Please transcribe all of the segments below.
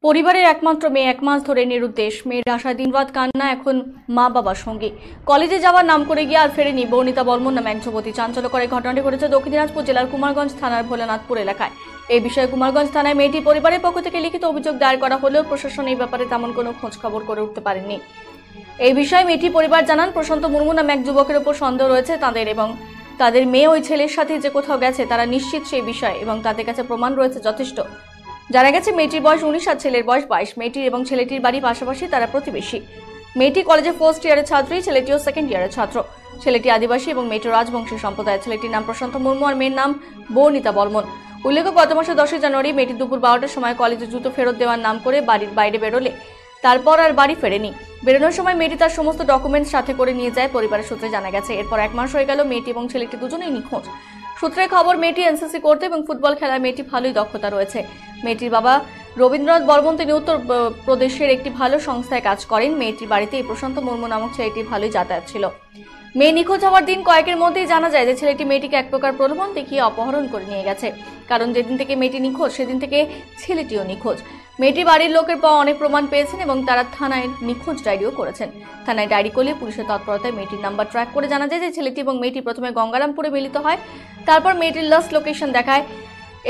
পরিবারের একমাত্র মেয়ে 1 মাস ধরে নিরুদ্দেশ। মেয়ের আশায় দিনরাত কান্না এখন মা বাবার সঙ্গে। কলেজে যাওয়ার নাম করে গিয়ে আর ফেরেনি বর্ণিতা বর্মন নামে এক যুবতী। চাঞ্চল্যকর এই ঘটনাটি ঘটেছে দক্ষিণ দিনাজপুর জেলার কুমারগঞ্জ থানার ভোলানাথপুর এলাকায়। এই বিষয়ে কুমারগঞ্জ থানায় মেয়েটির পরিবারের পক্ষ থেকে লিখিত অভিযোগ দায়ের করা হলেও প্রশাসন এই ব্যাপারে তেমন কোনো খোঁজ খবর করে উঠতে পারেনি। এই বিষয়ে মেয়েটির পরিবার জানান, প্রশান্ত মুর্মু নামে এক যুবকের উপর সন্দেহ রয়েছে তাদের এবং তাদের মেয়ে ওই ছেলের সাথে যে কোথাও গেছে তারা নিশ্চিত সেই বিষয়ে এবং তাদের কাছে প্রমাণ রয়েছে যথেষ্ট। জানা গেছে মেয়েটির বয়স 19 আর ছেলের বয়স 22। মেয়েটির এবং ছেলেটির বাড়ি পাশাপাশি, তারা প্রতিবেশী। মেয়েটি কলেজে ফার্স্ট ইয়ারের ছাত্রী, ছেলেটিও সেকেন্ড ইয়ারের ছাত্র। ছেলেটি আদিবাসী এবং মেয়েটি রাজবংশী সম্প্রদায়। ছেলেটির নাম প্রশান্ত মুর্মু আর মেয়ের নাম বর্ণিতা বর্মন। উল্লেখ্য, গত মাসের 10 জানুয়ারি মেয়েটি দুপুর 12টার সময় কলেজে জুতো ফেরত দেওয়ার নাম করে বাড়ির বাইরে বেরোলে তারপর আর বাড়ি ফেরেনি। বেরোনোর সময় মেয়েটি তার সমস্ত ডকুমেন্টস সাথে করে নিয়ে যায়। পরিবারের সূত্রে জানা গেছে এরপর 1 মাস হয়ে গেল মেয়েটি এবং ছেলেটি দুজনেই নিখোঁজ। সূত্রের খবর, মেয়েটি এনসিসি করতে এবং ফুটবল খেলায় মেয়েটি ভালোই দক্ষতা রয়েছে। মেয়েটির বাবা রবীন্দ্রনাথ বর্মন তিনি উত্তর প্রদেশের একটি ভালো সংস্থায় কাজ করেন। মেয়েটির বাড়িতে এই প্রশান্ত মুর্মু নামক ছেলেটির ভালোই যাতায়াত ছিল। মেয়ে নিখোঁজ হওয়ার দিন কয়েকের মধ্যেই জানা যায় যে ছেলেটি মেয়েটিকে এক প্রকার প্রলোভন দেখিয়ে অপহরণ করে নিয়ে গেছে। কারণ যেদিন থেকে মেয়েটি নিখোঁজ সেদিন থেকে ছেলেটিও নিখোঁজ। মেয়েটি বাড়ির লোকের পাওয়া অনেক প্রমাণ পেয়েছেন এবং তারা থানায় নিখোঁজ ডায়েরিও করেছেন। থানায় ডায়েরি করলে পুলিশের তৎপরতায় মেয়েটির নাম্বার ট্র্যাক করে জানা যায় যে ছেলেটি এবং মেয়েটি প্রথমে গঙ্গারামপুরে মিলিত হয়। তারপর মেয়েটির লাস্ট লোকেশন দেখায়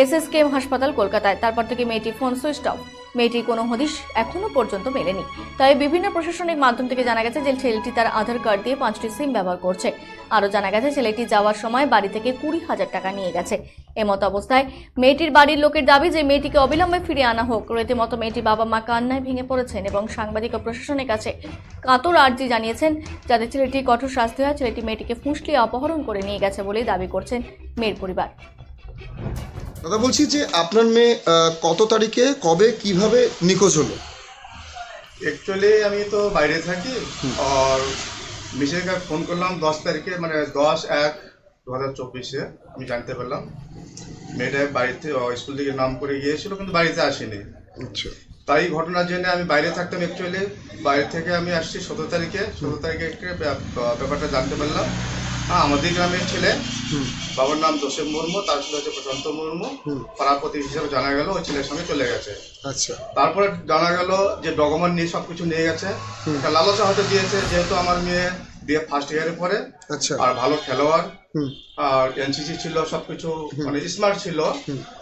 SSKM হাসপাতাল কলকাতায়। তারপর থেকে মেয়েটির ফোন সুইচ অফ। মেয়েটির কোনো হদিশ এখনো পর্যন্ত মেলেনি। তাই বিভিন্ন প্রশাসনিক মাধ্যম থেকে জানা গেছে যে ছেলেটি তার আধার কার্ড দিয়ে 5টি সিম ব্যবহার করছে। আরও জানা গেছে ছেলেটি যাওয়ার সময় বাড়ি থেকে 20,000 টাকা নিয়ে গেছে। এমত অবস্থায় মেয়েটির বাড়ির লোকের দাবি যে মেয়েটিকে অবিলম্বে ফিরিয়ে আনা হোক। রীতিমতো মেয়েটির বাবা মা কান্নায় ভেঙে পড়েছেন এবং সাংবাদিক ও প্রশাসনের কাছে কাতর আর্জি জানিয়েছেন যাতে ছেলেটির কঠোর শাস্তি হয়। ছেলেটি মেয়েটিকে ফুঁসলিয়ে অপহরণ করে নিয়ে গেছে বলে দাবি করছেন মেয়ের পরিবার। দাদা, বলছি যে আপনার মেয়ে কত তারিখে কবে কিভাবে নিখোঁজ হলো? অ্যাকচুয়ালি আমি তো বাইরে থাকি আর মিসেসকে ফোন করলাম 10 তারিখে, মানে 10/1/2024 আমি জানতে পারলাম মেয়েটা বাড়িতে স্কুল থেকে নাম করে গিয়েছিল কিন্তু বাড়িতে আসেনি। আচ্ছা, তাই ঘটনার জন্য আমি বাইরে থাকতাম। অ্যাকচুয়ালি বাইরে থেকে আমি আসছি 17 তারিখে ব্যাপারটা জানতে পারলাম। আমাদের গ্রামের ছেলে, বাবার নাম জোসেফ মুর্মু, তার ছেলে হচ্ছে প্রশান্ত মুর্মু, পাড়াপতি হিসেবে জানা গেল ওই ছেলের সঙ্গে চলে গেছে। আচ্ছা, তারপরে জানা গেল যে ডকুমেন্ট নিয়ে সবকিছু নিয়ে গেছে। একটা লালসা হয়তো দিয়েছে, যেহেতু আমার মেয়ে দিয়ে ফার্স্ট ইয়ারে পড়ে। আচ্ছা, আর ভালো খেলোয়াড় আর NCC ছিল, সবকিছু মানে স্মার্ট ছিল।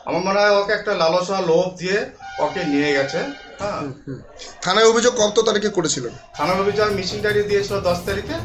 আমার মনে হয় ওকে একটা লালসা লোভ দিয়ে ওকে নিয়ে গেছে। হ্যাঁ, থানায় অভিযোগ কত তারিখে করেছিলেন? থানার অভিযোগ মিসিং ডায়েরি দিয়েছিল 10 তারিখে।